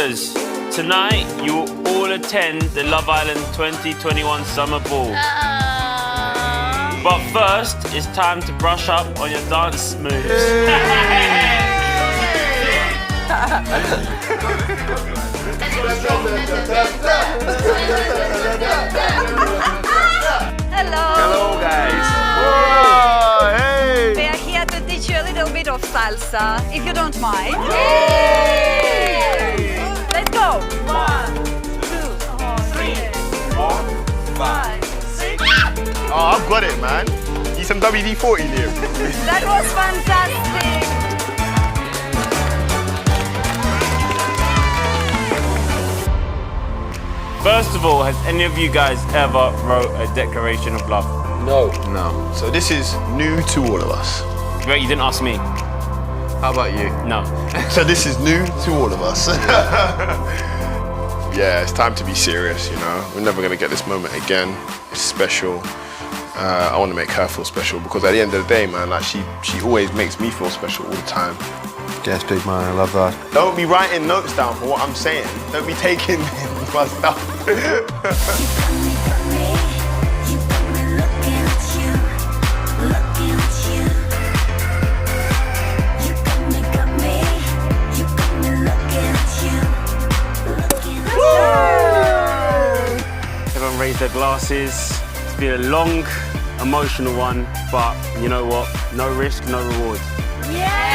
Viewers, tonight you will all attend the Love Island 2021 Summer Ball. But first, it's time to brush up on your dance moves. Hello. Hello, guys. Oh, hey! We are here to teach you a little bit of salsa, if you don't mind. Let's go. 1, 2, 3, 4, 5, 6. Oh, I've got it, man. Need some WD-40, Liam. That was fantastic. First of all, has any of you guys ever wrote a declaration of love? No. No. So this is new to all of us. Wait, you didn't ask me? How about you? No. So this is new to all of us. Yeah, it's time to be serious, you know. We're never gonna get this moment again. It's special. I want to make her feel special because at the end of the day, man, like she always makes me feel special all the time. Yes, big man, I love that. Don't be writing notes down for what I'm saying. Don't be taking my stuff. Everyone raise their glasses. It's been a long, emotional one, but you know what? No risk, no reward. Yeah.